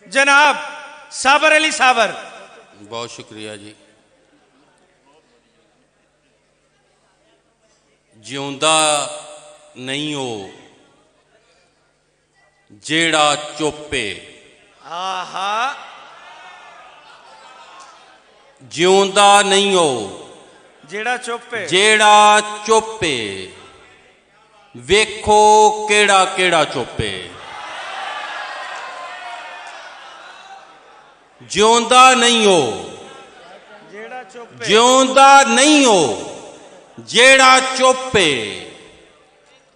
जनाब साबर अली साबर। बहुत शुक्रिया जी। जिउंदा नहीं हो जेड़ा चुप्पे। आहा। जिउंदा नहीं हो जेड़ा चुप्पे। जेड़ा चुप्पे वेखो केड़ा केड़ा चुप्पे। जिउंदा नहीं हो जेड़ा चुप्पे। जिउंदा नहीं हो जेड़ा चुप्पे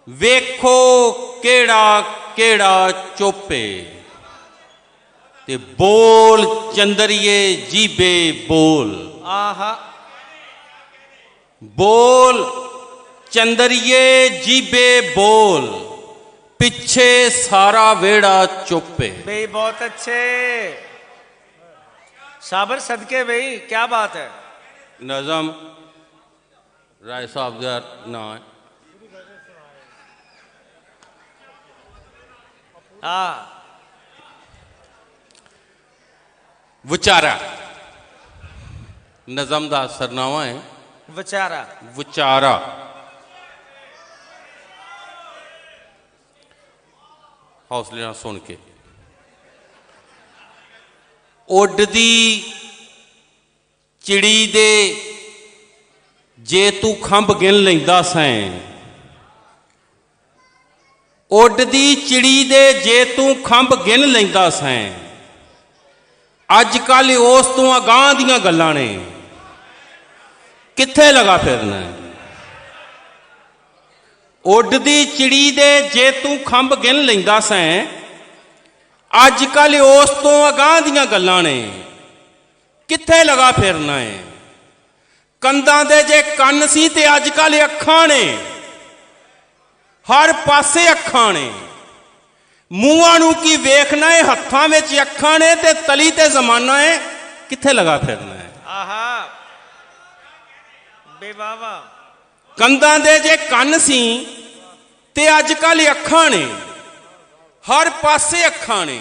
वेखो केड़ा केड़ा चुप्पे। ते बोल चंदरिए जीबे बोल। आहा। बोल चंदरिए जीबे बोल पिछे सारा वेड़ा चुप्पे। भाई बहुत अच्छे साबर सदके भाई, क्या बात है। नज़म राय साहब का ना है। हाँ। विचारा नज़म का सरनामा है। विचारा। विचारा हौसले नाल सुन के। उड्डदी चिड़ी दे जे तू खंभ गिन लैंदा सैं। उड्डदी चिड़ी दे जे तू खंभ गिन लैंदा सैं। अज कल उस तो अगांह दियां गल्लां ने कित्थे लगा फिरना। उड्डदी चिड़ी दे जे तू खंभ गिन लैंदा सैं। अज कल उस तो अगांह दियां गल्लां ने कित्थे लगा फिरना है। कंधां दे जे कन्न सी ते अज कल अखां ने हर पासे अखां ने। मूहां नूं की वेखना है हत्थां विच अखां ने ते तली ते जमाना है कित्थे लगा फिरना है। आहा बेवावा। कंधां दे जे कन्न सी ते अज कल अखां ने हर पासे अखां ने।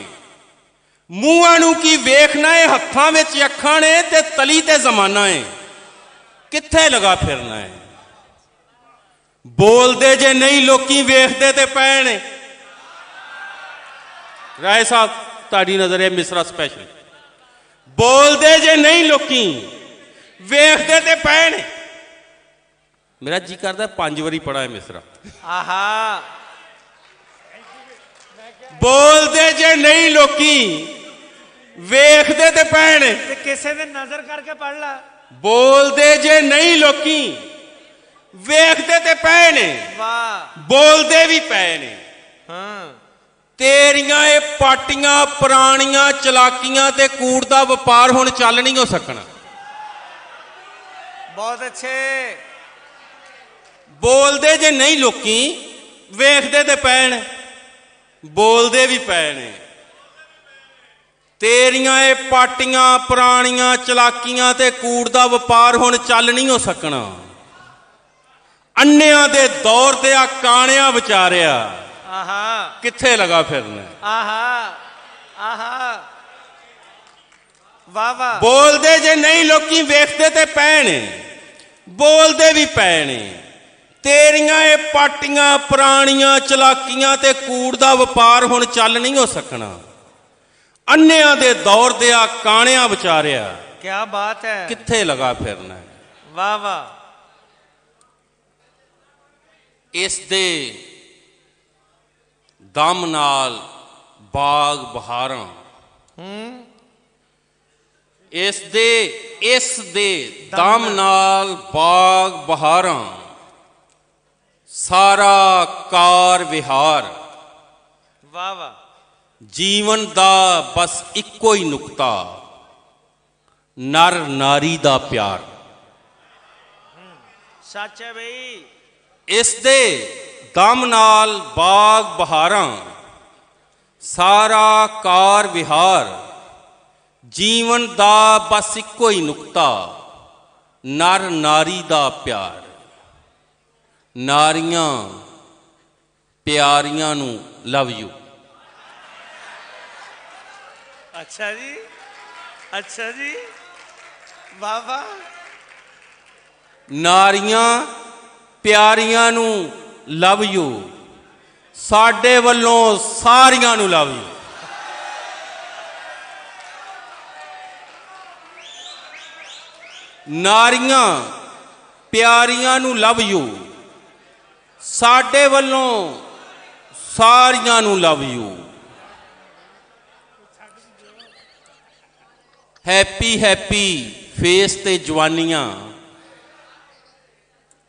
मूहां नूं की वेखना है हत्थां विच अखां ने ते तली ते जमाना है कित्थे लगा फिरना है। बोलदे जे नहीं लोकी वेखदे ते पै ने। राय साहब ताड़ी नजर है मिसरा स्पैशल। बोलदे जे नहीं लोकी वेखदे ते पै ने। मेरा जी करदा 5 वारी पढ़ा है मिसरा। आहा। बोलदे जे नहीं लोकी वेखदे ते पै ने। ते किसे दे नजर करके पढ़ ला। बोलदे जे नहीं लोकी वेखदे ते पै ने। वाह। बोलदे भी पै ने। हाँ। तेरियां ये पाटियां पुरानियां चलाकियां ते कूड़ दा वपार हुण चल नहीं हो सकना। बहुत अच्छे। बोलदे जे नहीं लोकी वेखदे ते पै ने। बोलदे भी पै ने। तेरियां ये पाटियां पुरानियां चलाकियां ते कूड़ दा वपार हुण चल नहीं हो सकना। अन्नियां दे दौर ते आ काणियां विचारिया आहा कित्थे लगा फिरना। आहा आहा वाह वाह। बोलदे जे नहीं लोकी वेखदे ते पै ने। बोलदे भी पै ने। तेरियां ये पाटियां पुरानियां चलाकियां ते कूड़ दा वपार हुण चल नहीं हो सकना। अन्नियां दे दौर दे आ काणियां विचारिया क्या बात है। कित्थे लगा फिरना। वाह वाह। इस दे दम नाल बाग बहारां। इस दे दम नाल बाग बहारां सारा कार विहार। वाह वाह। जीवन दा बस इक्को ही नुकता नर नारी दा प्यार। सच है भाई। इस दे दम नाल बाग बहारां सारा कार विहार। जीवन दा बस इक्को ही नुकता नर नारी दा प्यार। नारियां प्यारियां नू लव यू। ਅੱਛਾ ਜੀ, ਅੱਛਾ ਜੀ, ਵਾਹ ਵਾਹ। ਨਾਰੀਆਂ ਪਿਆਰੀਆਂ ਨੂੰ ਲਵ ਯੂ, ਸਾਡੇ ਵੱਲੋਂ ਸਾਰੀਆਂ ਨੂੰ ਲਵ ਯੂ। ਨਾਰੀਆਂ ਪਿਆਰੀਆਂ ਨੂੰ ਲਵ ਯੂ, ਸਾਡੇ ਵੱਲੋਂ ਸਾਰੀਆਂ ਨੂੰ love you. Happy happy face ਤੇ ਜਵਾਨੀਆਂ,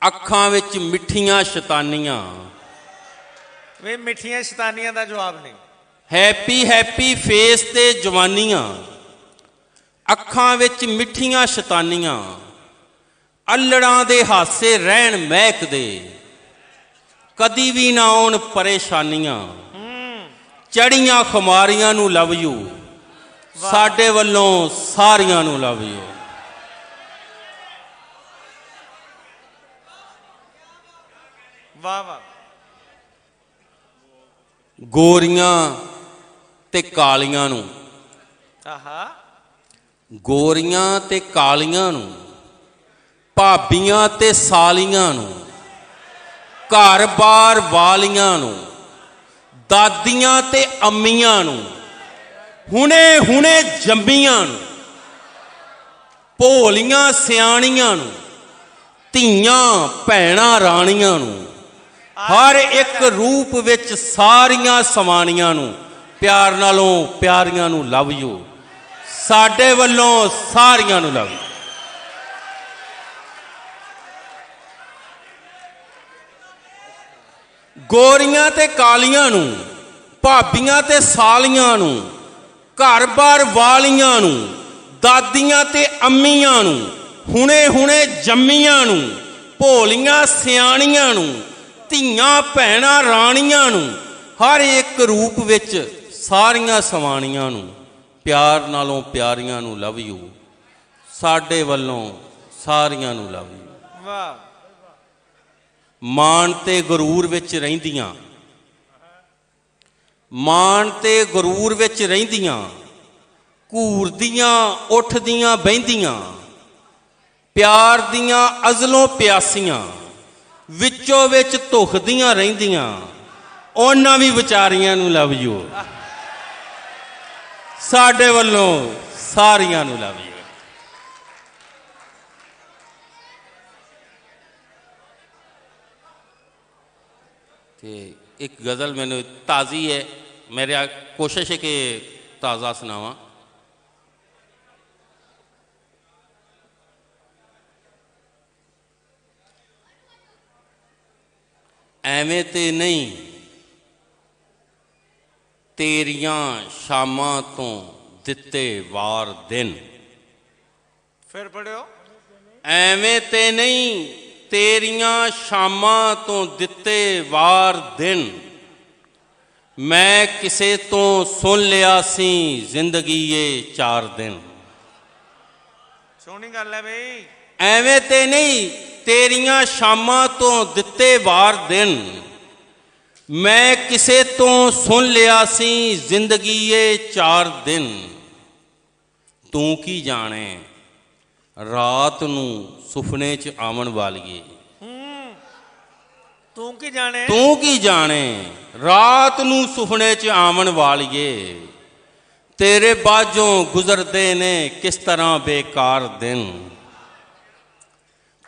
ਅੱਖਾਂ ਵਿੱਚ ਮਿੱਠੀਆਂ ਸ਼ੈਤਾਨੀਆਂ। ਵੇ ਮਿੱਠੀਆਂ ਸ਼ੈਤਾਨੀਆਂ ਦਾ ਜਵਾਬ ਨਹੀਂ। ਹੈਪੀ ਹੈਪੀ ਫੇਸ ਤੇ ਜਵਾਨੀਆਂ, ਅੱਖਾਂ ਵਿੱਚ ਮਿੱਠੀਆਂ ਸ਼ੈਤਾਨੀਆਂ। ਅਲੜਾਂ ਦੇ ਹਾਸੇ ਰਹਿਣ ਮਹਿਕਦੇ, ਕਦੀ ਵੀ ਨਾ ਆਉਣ ਪਰੇਸ਼ਾਨੀਆਂ। ਚੜੀਆਂ ਖੁਮਾਰੀਆਂ ਨੂੰ ਲਵ ਯੂ, ਸਾਡੇ ਵੱਲੋਂ ਸਾਰੀਆਂ ਨੂੰ ਲਵ ਯੂ। ਵਾਹ ਵਾਹ। ਗੋਰੀਆਂ ਤੇ ਕਾਲੀਆਂ ਨੂੰ, ਆਹਾ, ਗੋਰੀਆਂ ਤੇ ਕਾਲੀਆਂ ਨੂੰ, ਭਾਬੀਆਂ ਤੇ ਸਾਲੀਆਂ ਨੂੰ, ਘਰ-ਬਾਰ ਵਾਲੀਆਂ ਨੂੰ, ਦਾਦੀਆਂ ਤੇ ਅੰਮੀਆਂ ਨੂੰ, ਹੁਣੇ ਹੁਣੇ ਜੰਮੀਆਂ ਨੂੰ, ਭੋਲੀਆਂ ਸਿਆਣੀਆਂ ਨੂੰ, ਧੀਆਂ ਭੈਣਾਂ ਰਾਣੀਆਂ ਨੂੰ, ਹਰ ਇੱਕ ਰੂਪ ਵਿੱਚ ਸਾਰੀਆਂ ਸਮਾਣੀਆਂ ਨੂੰ, ਪਿਆਰ ਨਾਲੋਂ ਪਿਆਰੀਆਂ ਨੂੰ ਲਵ ਯੂ, ਸਾਡੇ ਵੱਲੋਂ ਸਾਰੀਆਂ ਨੂੰ ਲਵ ਯੂ। ਗੋਰੀਆਂ ਤੇ ਕਾਲੀਆਂ ਨੂੰ, ਭਾਬੀਆਂ ਤੇ ਸਾਲੀਆਂ ਨੂੰ, ਘਰ-ਬਾਰ ਵਾਲੀਆਂ ਨੂੰ, ਦਾਦੀਆਂ ਤੇ ਅੰਮੀਆਂ ਨੂੰ, ਹੁਣੇ ਹੁਣੇ ਜੰਮੀਆਂ ਨੂੰ, ਭੋਲੀਆਂ ਸਿਆਣੀਆਂ ਨੂੰ, ਧੀਆਂ ਭੈਣਾਂ ਰਾਣੀਆਂ ਨੂੰ, ਹਰ ਇੱਕ ਰੂਪ ਵਿੱਚ ਸਾਰੀਆਂ ਸਮਾਣੀਆਂ ਨੂੰ, ਪਿਆਰ ਨਾਲੋਂ ਪਿਆਰੀਆਂ ਨੂੰ ਲਵ ਯੂ, ਸਾਡੇ ਵੱਲੋਂ ਸਾਰੀਆਂ ਨੂੰ ਲਵ ਯੂ। ਵਾਹ। ਮਾਣ ਤੇ ਗਰੂਰ ਵਿੱਚ ਰਹਿੰਦੀਆਂ, ਮਾਣ ਤੇ ਗਰੂਰ ਵਿੱਚ ਰਹਿੰਦੀਆਂ, ਘੂਰਦੀਆਂ ਉੱਠਦੀਆਂ ਬਹਿੰਦੀਆਂ, ਪਿਆਰ ਦੀਆਂ ਅਜ਼ਲੋਂ ਪਿਆਸੀਆਂ, ਵਿੱਚੋਂ ਵਿੱਚ ਧੁਖਦੀਆਂ ਰਹਿੰਦੀਆਂ, ਉਹਨਾਂ ਵੀ ਵਿਚਾਰੀਆਂ ਨੂੰ ਲਵ ਯੂ, ਸਾਡੇ ਵੱਲੋਂ ਸਾਰੀਆਂ ਨੂੰ ਲਵ ਯੂ। ਤੇ ਇੱਕ ਗਜ਼ਲ ਮੈਨੂੰ ਤਾਜ਼ੀ ਹੈ, ਮੇਰੀ ਕੋਸ਼ਿਸ਼ ਹੈ ਕਿ ਤਾਜ਼ਾ ਸੁਣਾਵਾਂ। ਐਵੇਂ ਤੇ ਨਹੀਂ ਤੇਰੀਆਂ ਸ਼ਾਮਾਂ ਤੋਂ ਦਿੱਤੇ ਵਾਰ ਦਿਨ, ਫਿਰ ਪੜਿਓ। ਐਵੇਂ ਤੇ ਨਹੀਂ ਤੇਰੀਆਂ ਸ਼ਾਮਾਂ ਤੋਂ ਦਿੱਤੇ ਵਾਰ ਦਿਨ, ਮੈਂ ਕਿਸੇ ਤੋਂ ਸੁਣ ਲਿਆ ਸੀ ਜ਼ਿੰਦਗੀ ਏ 4 ਦਿਨ। ਸੋਹਣੀ ਗੱਲ ਹੈ ਬਈ। ਐਵੇਂ ਤੇ ਨਹੀਂ ਤੇਰੀਆਂ ਸ਼ਾਮਾਂ ਤੋਂ ਦਿੱਤੇ ਵਾਰ ਦਿਨ, ਮੈਂ ਕਿਸੇ ਤੋਂ ਸੁਣ ਲਿਆ ਸੀ ਜ਼ਿੰਦਗੀ ਏ 4 ਦਿਨ। ਤੂੰ ਕੀ ਜਾਣੇ ਰਾਤ ਨੂੰ ਸੁਪਨੇ 'ਚ ਆਵਣ ਵਾਲੀਏ, ਤੂੰ ਕੀ ਜਾਣੇ, ਤੂੰ ਕੀ ਜਾਣੇ ਰਾਤ ਨੂੰ ਸੁਪਨੇ 'ਚ ਆਵਣ ਵਾਲੀਏ, ਤੇਰੇ ਬਾਝੋਂ ਗੁਜ਼ਰਦੇ ਨੇ ਕਿਸ ਤਰ੍ਹਾਂ ਬੇਕਾਰ ਦਿਨ।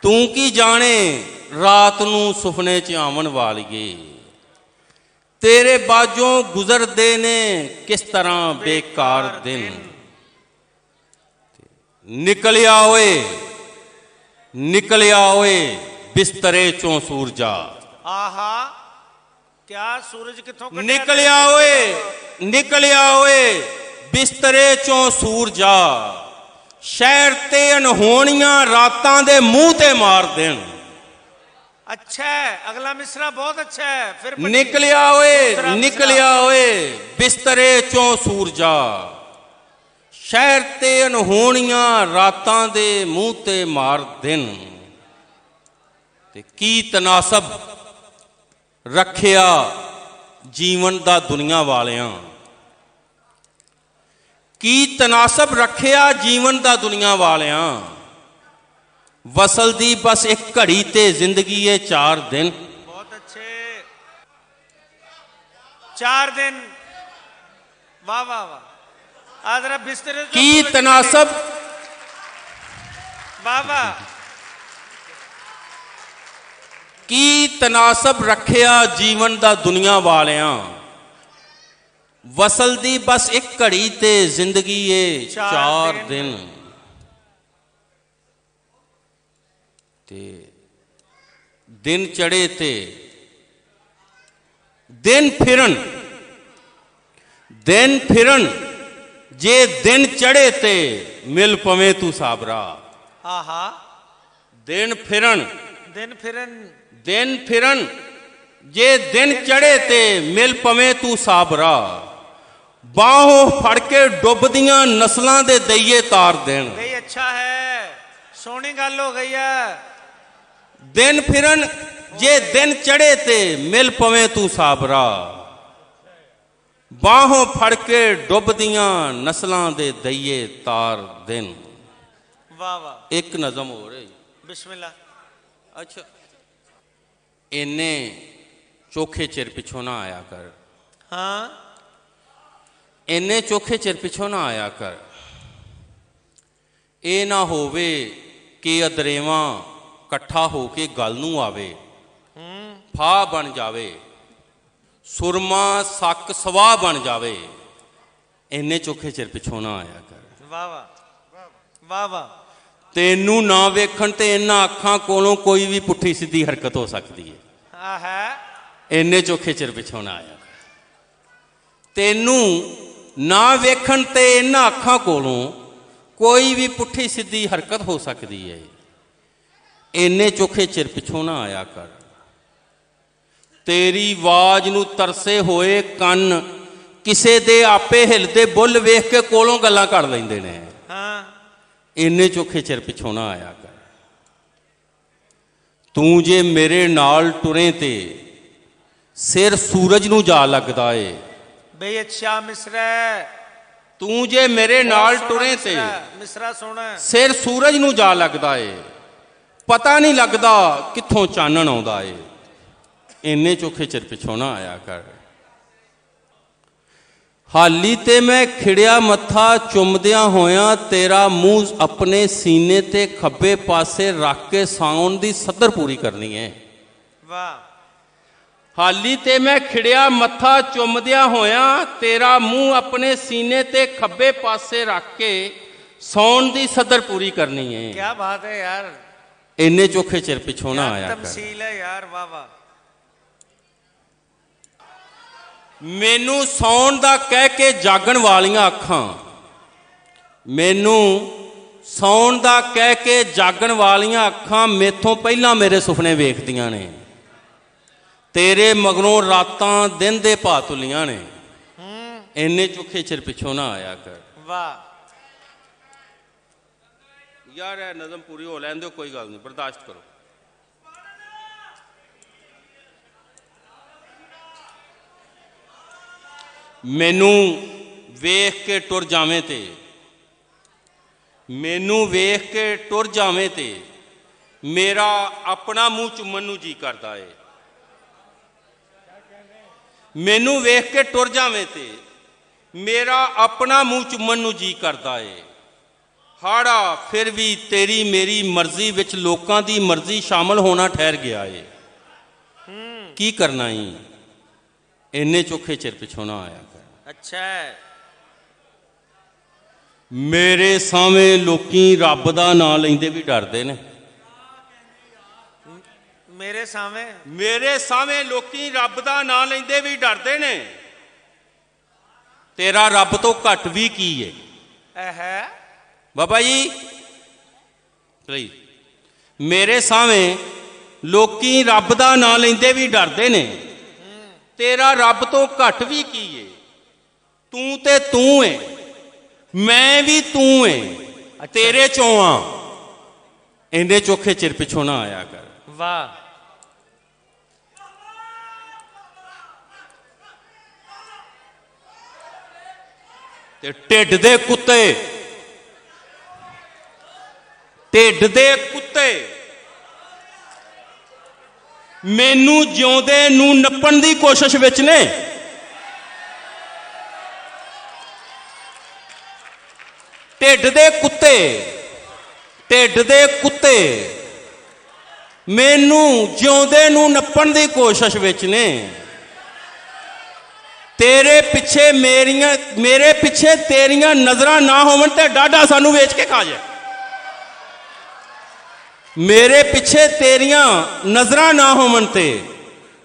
ਤੂੰ ਕੀ ਜਾਣੇ ਰਾਤ ਨੂੰ ਸੁਪਨੇ 'ਚ ਆਵਣ ਵਾਲੀਏ, ਤੇਰੇ ਬਾਝੋਂ ਗੁਜ਼ਰਦੇ ਨੇ ਕਿਸ ਤਰ੍ਹਾਂ ਬੇਕਾਰ ਦਿਨ। ਨਿਕਲਿਆ ਓਏ ਨਿਕਲਿਆ ਓਏ ਬਿਸਤਰੇ 'ਚੋਂ ਸੂਰਜਾ, ਆਹਾ, ਕਿਆ ਸੂਰਜ ਕਿੱਥੋਂ ਕੱਢਿਆ? ਨਿਕਲਿਆ ਓਏ ਨਿਕਲਿਆ ਓਏ ਬਿਸਤਰੇ 'ਚੋਂ ਸੂਰਜਾ, ਸ਼ਹਿਰ ਤੇ ਅਨਹੋਣੀਆਂ ਰਾਤਾਂ ਦੇ ਮੂੰਹ ਤੇ ਮਾਰ ਦੇਣ। अच्छा है, अगला मिसरा बहुत अच्छा है। फिर निकलिया ओए बिस्तरे चों सूरजा, शहर ते अनहोणियां रातां दे मूंह ते मार दिन। ते की तनासब रखिया जीवन दा दुनिया वालियां, ਕੀ ਤਨਾਸਬ ਰੱਖਿਆ ਜੀਵਨ ਦਾ ਦੁਨੀਆ ਵਾਲਿਆਂ, ਵਸਲ ਦੀ ਬਸ ਇੱਕ ਘੜੀ ਤੇ ਜ਼ਿੰਦਗੀ ਏ 4 ਦਿਨ। बहुत अच्छे, 4 दिन, वाह वाह वाह। आज जरा बिस्तर से ਕੀ ਤਨਾਸਬ वाह वाह। ਕੀ ਤਨਾਸਬ ਰੱਖਿਆ ਜੀਵਨ ਦਾ ਦੁਨੀਆ ਵਾਲਿਆਂ, ਵਸਲ ਦੀ ਬਸ ਇੱਕ ਘੜੀ ਤੇ ਜ਼ਿੰਦਗੀ ਏ 4 ਦਿਨ। ਤੇ ਦਿਨ ਚੜੇ ਤੇ ਦਿਨ ਫਿਰਨ ਜੇ ਦਿਨ ਚੜੇ ਤੇ ਮਿਲ ਪਵੇਂ ਤੂੰ ਸਾਬਰਾ। हाँ हाँ, ਦਿਨ ਫਿਰਨ दिन फिरन ਜੇ ਦਿਨ ਚੜੇ ਤੇ ਮਿਲ ਪਵੇਂ ਤੂੰ ਸਾਬਰਾ। ਬਾਹੋਂ ਫੜ ਕੇ ਡੁੱਬਦੀਆਂ ਨਸਲਾਂ ਦੇ ਦਈਏ ਤਾਰ ਦੇਣ। गई, अच्छा है, सोनी गल हो गई है। ਦਿਨ ਫਿਰਨ ਜੇ ਦਿਨ ਚੜੇ ਤੇ ਮਿਲ ਪਵੇਂ ਤੂੰ ਸਾਬਰਾ। ਬਾਹੋਂ ਫੜ ਕੇ ਡੁੱਬਦੀਆਂ ਨਸਲਾਂ ਦੇ ਦਈਏ ਤਾਰ ਦੇਣ। वाह वाह, ਇੱਕ ਨਜ਼ਮ ਹੋ ਰਹੀ। बिस्मिल्लाह। ਅੱਛਾ, ਇੰਨੇ ਚੋਖੇ ਚਿਰ ਪਿੱਛੋਂ ਨਾ ਆਇਆ ਕਰ। हाँ, ਇੰਨੇ ਚੋਖੇ ਚਿਰ ਪਿੱਛੋਂ ਨਾ ਆਇਆ ਕਰ। ਇਹ ਨਾ ਹੋਵੇ ਕਿ ਅਦਰੇਵਾਂ ਇਕੱਠਾ ਹੋ ਕੇ ਗੱਲ ਨੂੰ ਆਵੇ, ਫਾਹ ਬਣ ਜਾਵੇ, ਸੁਰਮਾ ਸੱਕ ਸਵਾਹ ਬਣ ਜਾਵੇ। ਇੰਨੇ ਚੋਖੇ ਚਿਰ ਪਿੱਛੋਂ ਨਾ ਆਇਆ ਕਰ। वाह वाह वाह वाह। ਤੈਨੂੰ ਨਾ ਵੇਖਣ ਤੇ ਇਹਨਾਂ ਅੱਖਾਂ ਕੋਲੋਂ ਕੋਈ ਵੀ ਪੁੱਠੀ ਸਿੱਧੀ ਹਰਕਤ ਹੋ ਸਕਦੀ ਹੈ। हाँ है, ਇੰਨੇ ਚੋਖੇ ਚਿਰ ਪਿੱਛੋਂ ਨਾ ਆਇਆ ਕਰ। ਤੈਨੂੰ ਨਾ ਵੇਖਣ ਤੇ ਇਹਨਾਂ ਅੱਖਾਂ ਕੋਲੋਂ ਕੋਈ ਵੀ ਪੁੱਠੀ ਸਿੱਧੀ ਹਰਕਤ ਹੋ ਸਕਦੀ ਹੈ। ਇੰਨੇ ਚੋਖੇ ਚਿਰ ਪਿੱਛੋਂ ਨਾ ਆਇਆ ਕਰ। ਤੇਰੀ ਆਵਾਜ਼ ਨੂੰ ਤਰਸੇ ਹੋਏ ਕੰਨ ਕਿਸੇ ਦੇ ਆਪੇ ਹਿਲਦੇ ਬੁੱਲ ਵੇਖ ਕੇ ਕੋਲੋਂ ਗੱਲਾਂ ਕਰ ਲੈਂਦੇ ਨੇ। हाँ, ਇੰਨੇ ਚੋਖੇ ਚਿਰ ਪਿੱਛੋਂ ਨਾ ਆਇਆ ਕਰ। ਤੂੰ ਜੇ ਮੇਰੇ ਨਾਲ ਟੁਰੇ ਤੇ ਸਿਰ ਸੂਰਜ ਨੂੰ ਜਾ ਲੱਗਦਾ ਏ। बई अच्छा मिसरा है। ਤੂੰ ਜੇ ਮੇਰੇ ਨਾਲ ਟੁਰੇ ਤੇ मिसरा सोना। ਸਿਰ ਸੂਰਜ ਨੂੰ ਜਾ ਲੱਗਦਾ ਏ। ਪਤਾ ਨਹੀਂ ਲੱਗਦਾ ਕਿੱਥੋਂ ਚਾਨਣ ਆਉਂਦਾ ਏ। ਇੰਨੇ ਚੋਖੇ ਚਿਰ ਪਿੱਛੋਂ ਨਾ ਆਇਆ ਕਰ। ਹਾਲੀ ਤੇ ਮੈਂ ਖਿੜਿਆ ਮੱਥਾ ਚੁੰਮਦਿਆਂ ਹੋਇਆਂ ਤੇਰਾ ਮੂੰਹ ਆਪਣੇ ਸੀਨੇ ਤੇ ਖੱਬੇ ਪਾਸੇ ਰੱਖ ਕੇ ਸਾਉਣ ਦੀ ਸੱਦਰ ਪੂਰੀ ਕਰਨੀ ਹੈ। वाह, ਹਾਲੀ ਤੇ ਮੈਂ ਖਿੜਿਆ ਮੱਥਾ ਚੁੰਮਦਿਆਂ ਹੋਇਆਂ ਤੇਰਾ ਮੂੰਹ ਆਪਣੇ ਸੀਨੇ ਤੇ ਖੱਬੇ ਪਾਸੇ ਰੱਖ ਕੇ ਸੌਣ ਦੀ ਸੱਦਰ ਪੂਰੀ ਕਰਨੀ ਹੈ। क्या बात है यार, ਇੰਨੇ ਚੋਖੇ ਚਿਰ ਪਿੱਛੋਂ ਨਾ क्या ਆਇਆ ਕਰ। तमसील है यार, वाह वाह। ਮੈਨੂੰ ਸੌਣ ਦਾ ਕਹਿ ਕੇ ਜਾਗਣ ਵਾਲੀਆਂ ਅੱਖਾਂ, ਮੈਨੂੰ ਸੌਣ ਦਾ ਕਹਿ ਕੇ ਜਾਗਣ ਵਾਲੀਆਂ ਅੱਖਾਂ ਮੇਥੋਂ ਪਹਿਲਾਂ ਮੇਰੇ ਸੁਪਨੇ ਵੇਖਦੀਆਂ ਨੇ। ਤੇਰੇ ਮਗਰੋਂ ਰਾਤਾਂ ਦਿਨ ਦੇ ਭਾ ਤੁਲੀਆਂ ਨੇ। ਇੰਨੇ ਚੋਖੇ ਚਿਰ ਪਿੱਛੋਂ ਨਾ ਆਇਆ ਕਰ। वाह, ਯਾਰ ਇਹ ਨਜ਼ਮ ਪੂਰੀ ਹੋ ਲੈਣ ਦਿਓ, ਕੋਈ ਗੱਲ ਨਹੀਂ, ਬਰਦਾਸ਼ਤ ਕਰੋ। ਮੈਨੂੰ ਵੇਖ ਕੇ ਟੁਰ ਜਾਵੇਂ ਤੇ, ਮੈਨੂੰ ਵੇਖ ਕੇ ਟੁਰ ਜਾਵੇਂ ਤੇ ਮੇਰਾ ਆਪਣਾ ਮੂੰਹ ਚੁੰਮਣ ਨੂੰ ਜੀ ਕਰਦਾ ਏ। ਮੈਨੂੰ ਵੇਖ ਕੇ ਟੁਰ ਜਾਵੇਂ ਤੇ ਮੇਰਾ ਆਪਣਾ ਮੂੰਹ ਚੁੰਮਣ ਨੂੰ ਜੀ ਕਰਦਾ ਏ। ਹਾੜਾ ਫਿਰ ਵੀ ਤੇਰੀ ਮੇਰੀ ਮਰਜ਼ੀ ਵਿੱਚ ਲੋਕਾਂ ਦੀ ਮਰਜ਼ੀ ਸ਼ਾਮਲ ਹੋਣਾ ਠਹਿਰ ਗਿਆ ਏ। ਕੀ ਕਰਨਾ ਈ, ਇੰਨੇ ਚੋਖੇ ਚਿਰ ਪਿੱਛੋਂ ਨਾ ਆਇਆ ਕਰ। अच्छा है। ਮੇਰੇ ਸਾਹਮਣੇ ਲੋਕੀ ਰੱਬ ਦਾ ਨਾਂ ਲੈਂਦੇ ਵੀ ਡਰਦੇ ਨੇ। मेरे सामने ਮੇਰੇ ਸਾਹਮਣੇ ਲੋਕੀ ਰੱਬ ਦਾ ਨਾਂ ਲੈਂਦੇ ਵੀ ਡਰਦੇ ਨੇ। ਤੇਰਾ ਰੱਬ ਤੋਂ ਘੱਟ ਵੀ ਕੀ ਏ है। ਬਾਬਾ ਜੀ ਪਲੀਜ਼। ਮੇਰੇ ਸਾਹਮਣੇ ਲੋਕੀ ਰੱਬ ਦਾ ਨਾਂ ਲੈਂਦੇ ਵੀ ਡਰਦੇ ਨੇ। ਤੇਰਾ ਰੱਬ ਤੋਂ ਘੱਟ ਵੀ ਕੀ ਏ। ਤੂੰ ਤੇ ਤੂੰ ਏ, ਮੈਂ ਵੀ ਤੂੰ ਏ, ਤੇਰੇ ਚੋਂ ਆ। ਇੰਨੇ ਚੋਖੇ ਚਿਰ ਪਿੱਛੋਂ ਨਾ ਆਇਆ ਕਰ। वाह, ਤੇ ਢਿੱਡ ਦੇ ਕੁੱਤੇ, ਢਿੱਡ ਦੇ ਕੁੱਤੇ ਮੈਨੂੰ ਜਿਉਂਦੇ ਨੂੰ ਨੱਪਣ ਦੀ ਕੋਸ਼ਿਸ਼ ਵਿੱਚ ਨੇ। ਢਿੱਡ ਦੇ ਕੁੱਤੇ, ਢਿੱਡ ਦੇ ਕੁੱਤੇ ਮੈਨੂੰ ਜਿਉਂਦੇ ਨੂੰ ਨੱਪਣ ਦੀ ਕੋਸ਼ਿਸ਼ ਵਿੱਚ ਨੇ। ਤੇਰੇ ਪਿੱਛੇ ਮੇਰੇ ਪਿੱਛੇ ਤੇਰੀਆਂ ਨਜ਼ਰਾਂ ਨਾ ਹੋਵਣ ਤੇ ਡਾਢਾ ਸਾਨੂੰ ਵੇਚ ਕੇ ਖਾ ਜਾ। ਮੇਰੇ ਪਿੱਛੇ ਤੇਰੀਆਂ ਨਜ਼ਰਾਂ ਨਾ ਹੋਵਣ ਤੇ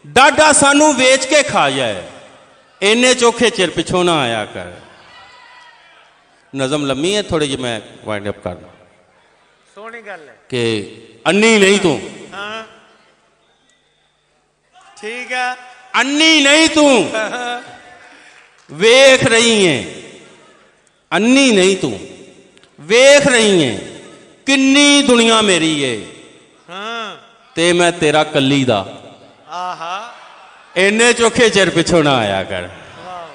ਡਾਢਾ ਸਾਨੂੰ ਵੇਚ ਕੇ ਖਾ ਜਾਏ। ਇੰਨੇ ਚੋਖੇ ਚਿਰ ਪਿੱਛੋਂ ਨਾ ਆਇਆ ਕਰ। ਨਜ਼ਮ ਲੰਮੀ ਹੈ ਥੋੜੀ ਜਿਹੀ, ਮੈਂ ਵਾਈਂਡ ਅਪ ਕਰਨਾ। ਸੋਹਣੀ ਗੱਲ ਹੈ ਕਿ ਅੰਨੀ ਨਹੀਂ ਤੂੰ, ਹਾਂ ਠੀਕ ਹੈ, ਅੰਨੀ ਨਹੀਂ ਤੂੰ ਵੇਖ ਰਹੀ ਹੈ, ਅੰਨੀ ਨਹੀਂ ਤੂੰ ਵੇਖ ਰਹੀ ਹੈ ਕਿੰਨੀ ਦੁਨੀਆ ਮੇਰੀ ਏ, ਹਾਂ ਤੇ ਮੈਂ ਤੇਰਾ ਕੱਲੀ ਦਾ। ਆਹਾ ਇੰਨੇ ਚੋਖੇ ਚਿਰ ਪਿੱਛੋਂ ਨਾ ਆਇਆ ਕਰ। ਵਾਹ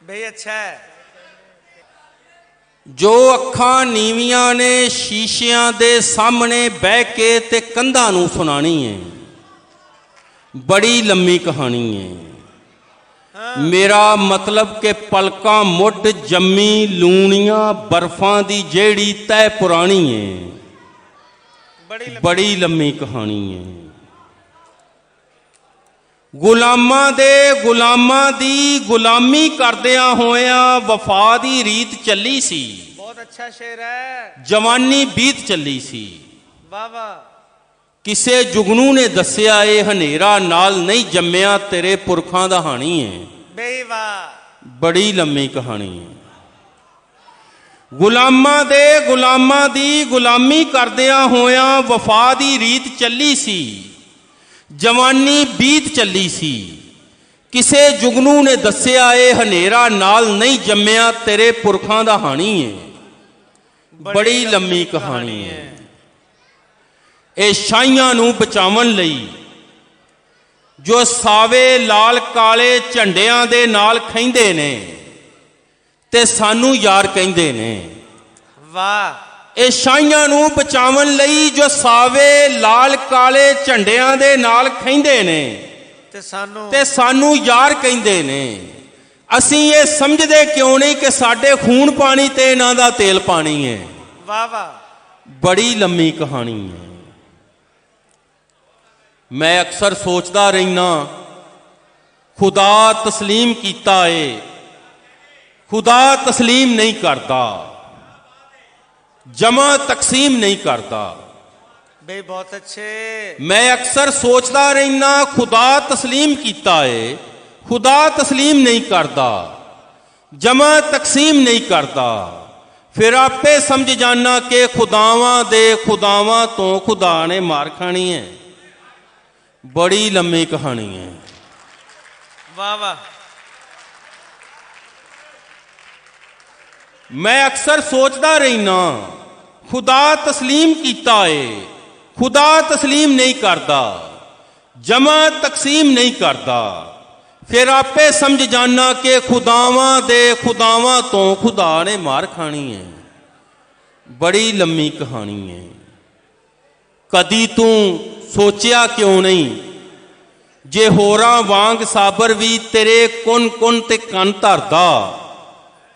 ਬਈ ਅੱਛਾ ਹੈ। ਜੋ ਅੱਖਾਂ ਨੀਵੀਆਂ ਨੇ ਸ਼ੀਸ਼ਿਆਂ ਦੇ ਸਾਹਮਣੇ ਬਹਿ ਕੇ ਤੇ ਕੰਧਾਂ ਨੂੰ ਸੁਣਾਣੀ ਏ, ਬੜੀ ਲੰਮੀ ਕਹਾਣੀ ਏ। ਮੇਰਾ ਮਤਲਬ ਕਿ ਪਲਕਾਂ ਮੁੱਢ ਜੰਮੀ ਲੂਣੀਆਂ ਬਰਫਾਂ ਦੀ ਜਿਹੜੀ ਤੈ ਪੁਰਾਣੀ ਏ, ਬੜੀ ਲੰਮੀ ਕਹਾਣੀ ਏ। ਗੁਲਾਮਾਂ ਦੀ ਗੁਲਾਮੀ ਕਰਦਿਆਂ ਹੋਇਆਂ ਵਫਾ ਦੀ ਰੀਤ ਚੱਲੀ ਸੀ। ਬਹੁਤ ਅੱਛਾ ਸ਼ੇਰ ਹੈ। ਜਵਾਨੀ ਬੀਤ ਚੱਲੀ ਸੀ। ਵਾਹ ਵਾਹ। ਕਿਸੇ ਜੁਗਨੂ ਨੇ ਦੱਸਿਆ ਇਹ ਹਨੇਰਾ ਨਾਲ ਨਹੀਂ ਜੰਮਿਆ ਤੇਰੇ ਪੁਰਖਾਂ ਦਾ ਹਾਣੀ ਹੈ। ਬਈ ਵਾਹ। ਬੜੀ ਲੰਮੀ ਕਹਾਣੀ ਹੈ। ਗੁਲਾਮਾਂ ਦੀ ਗੁਲਾਮੀ ਕਰਦਿਆਂ ਹੋਇਆਂ ਵਫਾ ਦੀ ਰੀਤ ਚੱਲੀ ਸੀ। ਜਵਾਨੀ ਬੀਤ ਚੱਲੀ ਸੀ। ਕਿਸੇ ਜੁਗਨੂ ਨੇ ਦੱਸਿਆ ਇਹ ਹਨੇਰਾ ਨਾਲ ਨਹੀਂ ਜੰਮਿਆ ਤੇਰੇ ਪੁਰਖਾਂ ਦਾ ਹਾਣੀ ਹੈ। ਬੜੀ ਲੰਮੀ ਕਹਾਣੀ ਹੈ। ਇਹ ਸ਼ਾਹੀਆਂ ਨੂੰ ਬਚਾਉਣ ਲਈ ਜੋ ਸਾਵੇ ਲਾਲ ਕਾਲੇ ਝੰਡਿਆਂ ਦੇ ਨਾਲ ਖਹਿੰਦੇ ਨੇ ਤੇ ਸਾਨੂੰ ਯਾਰ ਕਹਿੰਦੇ ਨੇ। ਵਾਹ। ਇਹ ਸ਼ਾਹੀਆਂ ਨੂੰ ਬਚਾਉਣ ਲਈ ਜੋ ਸਾਵੇ ਲਾਲ ਕਾਲੇ ਝੰਡਿਆਂ ਦੇ ਨਾਲ ਖਹਿੰਦੇ ਨੇ ਤੇ ਸਾਨੂੰ ਯਾਰ ਕਹਿੰਦੇ ਨੇ। ਅਸੀਂ ਇਹ ਸਮਝਦੇ ਕਿਉਂ ਨਹੀਂ ਕਿ ਸਾਡੇ ਖੂਨ ਪਾਣੀ ਤੇ ਇਹਨਾਂ ਦਾ ਤੇਲ ਪਾਣੀ ਹੈ। ਵਾਹ ਵਾਹ। ਬੜੀ ਲੰਮੀ ਕਹਾਣੀ ਹੈ। ਮੈਂ ਅਕਸਰ ਸੋਚਦਾ ਰਹਿਣਾ ਖੁਦਾ ਤਸਲੀਮ ਕੀਤਾ ਏ, ਖੁਦਾ ਤਸਲੀਮ ਨਹੀਂ ਕਰਦਾ, ਜਮਾ ਤਕਸੀਮ ਨਹੀਂ ਕਰਦਾ। ਬਈ ਬਹੁਤ ਅੱਛੇ। ਮੈਂ ਅਕਸਰ ਸੋਚਦਾ ਰਹਿਣਾ ਖੁਦਾ ਤਸਲੀਮ ਕੀਤਾ ਏ, ਖੁਦਾ ਤਸਲੀਮ ਨਹੀਂ ਕਰਦਾ, ਜਮਾ ਤਕਸੀਮ ਨਹੀਂ ਕਰਦਾ। ਫਿਰ ਆਪੇ ਸਮਝ ਜਾਣਾ ਕਿ ਖੁਦਾਵਾਂ ਦੇ ਖੁਦਾਵਾਂ ਤੋਂ ਖੁਦਾ ਨੇ ਮਾਰ ਖਾਣੀ ਹੈ। ਬੜੀ ਲੰਮੀ ਕਹਾਣੀ ਹੈ। ਵਾਹ ਵਾਹ। ਮੈਂ ਅਕਸਰ ਸੋਚਦਾ ਰਹਿਣਾ ਖੁਦਾ ਤਸਲੀਮ ਕੀਤਾ ਏ, ਖੁਦਾ ਤਸਲੀਮ ਨਹੀਂ ਕਰਦਾ, ਜਮਾ ਤਕਸੀਮ ਨਹੀਂ ਕਰਦਾ। ਫਿਰ ਆਪੇ ਸਮਝ ਜਾਣਾ ਕਿ ਖੁਦਾਵਾਂ ਦੇ ਖੁਦਾਵਾਂ ਤੋਂ ਖੁਦਾ ਨੇ ਮਾਰ ਖਾਣੀ ਹੈ। ਬੜੀ ਲੰਮੀ ਕਹਾਣੀ ਹੈ। ਕਦੀ ਤੂੰ ਸੋਚਿਆ ਕਿਉਂ ਨਹੀਂ ਜੇ ਹੋਰਾਂ ਵਾਂਗ ਸਾਬਰ ਵੀ ਤੇਰੇ ਕੁਨ ਕੁਨ ਤੇ ਕੰਨ ਧਰਦਾ,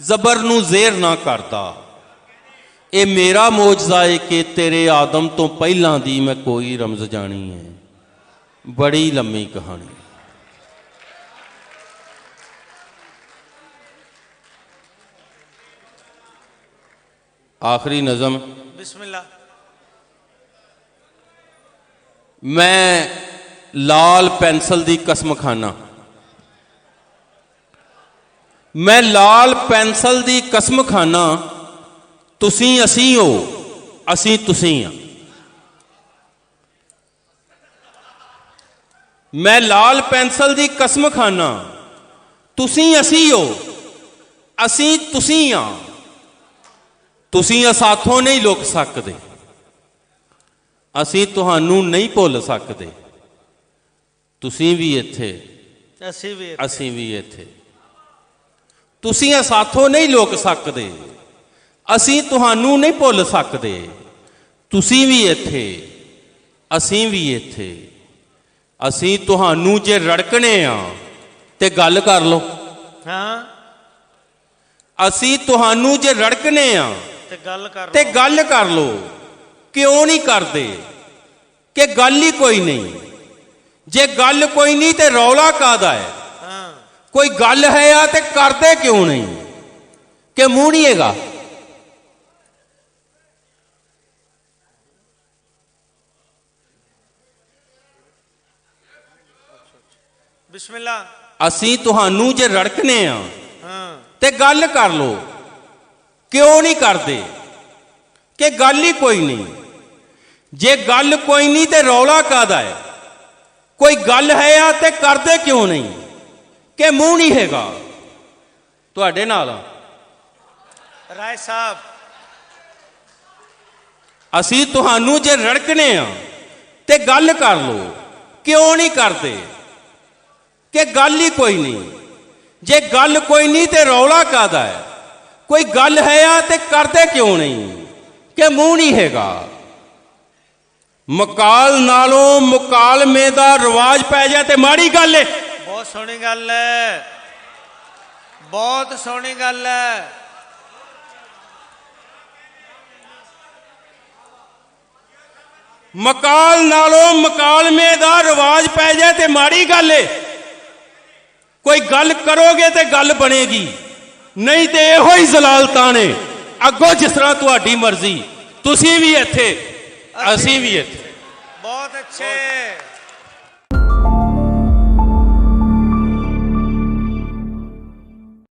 ਜ਼ਬਰ ਨੂੰ ਜ਼ੇਰ ਨਾ ਕਰਦਾ। ਇਹ ਮੇਰਾ ਮੌਜਜ਼ਾ ਏ ਕਿ ਤੇਰੇ ਆਦਮ ਤੋਂ ਪਹਿਲਾਂ ਦੀ ਮੈਂ ਕੋਈ ਰਮਜ਼ ਜਾਣੀ ਹੈ। ਬੜੀ ਲੰਮੀ ਕਹਾਣੀ। ਆਖਰੀ ਨਜ਼ਮ। ਬਿਸਮਿल्लाह। ਮੈਂ ਲਾਲ ਪੈਨਸਲ ਦੀ ਕਸਮ ਖਾਨਾ, ਮੈਂ ਲਾਲ ਪੈਨਸਲ ਦੀ ਕਸਮ ਖਾਨਾ, ਤੁਸੀਂ ਅਸੀਂ ਹੋ, ਅਸੀਂ ਤੁਸੀਂ ਹਾਂ। ਮੈਂ ਲਾਲ ਪੈਨਸਲ ਦੀ ਕਸਮ ਖਾਨਾ, ਤੁਸੀਂ ਅਸੀਂ ਹੋ, ਅਸੀਂ ਤੁਸੀਂ ਹਾਂ। ਤੁਸੀਂ ਅਸਾਥੋਂ ਨਹੀਂ ਲੁਕ ਸਕਦੇ, ਅਸੀਂ ਤੁਹਾਨੂੰ ਨਹੀਂ ਭੁੱਲ ਸਕਦੇ। ਤੁਸੀਂ ਵੀ ਇੱਥੇ, ਅਸੀਂ ਵੀ ਅਸੀਂ ਵੀ ਇੱਥੇ। ਤੁਸੀਂ ਇਹ ਸਾਥੋਂ ਨਹੀਂ ਲੁਕ ਸਕਦੇ, ਅਸੀਂ ਤੁਹਾਨੂੰ ਨਹੀਂ ਭੁੱਲ ਸਕਦੇ। ਤੁਸੀਂ ਵੀ ਇੱਥੇ, ਅਸੀਂ ਵੀ ਇੱਥੇ। ਅਸੀਂ ਤੁਹਾਨੂੰ ਜੇ ਰੜਕਣੇ ਆ ਤੇ ਗੱਲ ਕਰ ਲਓ। ਹਾਂ, ਅਸੀਂ ਤੁਹਾਨੂੰ ਜੇ ਰੜਕਣੇ ਆ ਤੇ ਗੱਲ ਕਰ ਤੇ ਲਓ। ਗੱਲ ਕਰ ਲਓ। ਕਿਉਂ ਨਹੀਂ ਕਰਦੇ? ਕਿ ਗੱਲ ਹੀ ਕੋਈ ਨਹੀਂ। ਜੇ ਗੱਲ ਕੋਈ ਨਹੀਂ ਤੇ ਰੌਲਾ ਕਾਹਦਾ ਹੈ? ਹਾਂ, ਕੋਈ ਗੱਲ ਹੈ ਆ ਤੇ ਕਰਦੇ ਕਿਉਂ ਨਹੀਂ? ਕਿ ਮੂੰਹ ਨਹੀਂ ਹੈਗਾ? ਬਿਸਮਿਲ੍ਲਾ। ਅਸੀਂ ਤੁਹਾਨੂੰ ਜੇ ਰੜਕਣੇ ਆ ਹਾਂ, ਤੇ ਗੱਲ ਕਰ ਲਓ। ਕਿਉਂ ਨਹੀਂ ਕਰਦੇ? ਕਿ ਗੱਲ ਹੀ ਕੋਈ ਨਹੀਂ। ਜੇ ਗੱਲ ਕੋਈ ਨਹੀਂ ਤੇ ਰੌਲਾ ਕਾਹਦਾ ਹੈ? ਕੋਈ ਗੱਲ ਹੈ ਆ ਤੇ ਕਰਦੇ ਕਿਉਂ ਨਹੀਂ? ਕਿ ਮੂੰਹ ਨਹੀਂ ਹੈਗਾ? ਤੁਹਾਡੇ ਨਾਲ ਰਾਏ ਸਾਹਿਬ, ਅਸੀਂ ਤੁਹਾਨੂੰ ਜੇ ਰੜਕਣੇ ਆ ਤੇ ਗੱਲ ਕਰ ਲਓ। ਕਿਉਂ ਨਹੀਂ ਕਰਦੇ? ਕਿ ਗੱਲ ਹੀ ਕੋਈ ਨਹੀਂ। ਜੇ ਗੱਲ ਕੋਈ ਨਹੀਂ ਤੇ ਰੌਲਾ ਕਾਹਦਾ ਹੈ? ਕੋਈ ਗੱਲ ਹੈ ਆ ਤੇ ਕਰਦੇ ਕਿਉਂ ਨਹੀਂ? ਕਿ ਮੂੰਹ ਨਹੀਂ ਹੈਗਾ? ਮਕਾਲ ਨਾਲੋਂ ਮੁਕਾਲਮੇ ਦਾ ਰਿਵਾਜ ਪੈ ਜਾ ਤੇ ਮਾੜੀ ਗੱਲ ਏ। ਬਹੁਤ ਸੋਹਣੀ ਗੱਲ ਹੈ, ਬਹੁਤ ਸੋਹਣੀ ਗੱਲ ਹੈ। ਮਕਾਲ ਨਾਲੋਂ ਮੁਕਾਲਮੇ ਦਾ ਰਿਵਾਜ ਪੈ ਜਾ ਤੇ ਮਾੜੀ ਗੱਲ ਏ। ਕੋਈ ਗੱਲ ਕਰੋਗੇ ਤੇ ਗੱਲ ਬਣੇਗੀ, ਨਹੀਂ ਤੇ ਇਹੋ ਹੀ ਜ਼ਲਾਲਤਾਂ ਨੇ। ਅੱਗੋਂ ਜਿਸ ਤਰ੍ਹਾਂ ਤੁਹਾਡੀ ਮਰਜ਼ੀ। ਤੁਸੀਂ ਵੀ ਇੱਥੇ, ਅਸੀਂ ਵੀ ਇੱਥੇ। ਬਹੁਤ ਅੱਛੇ।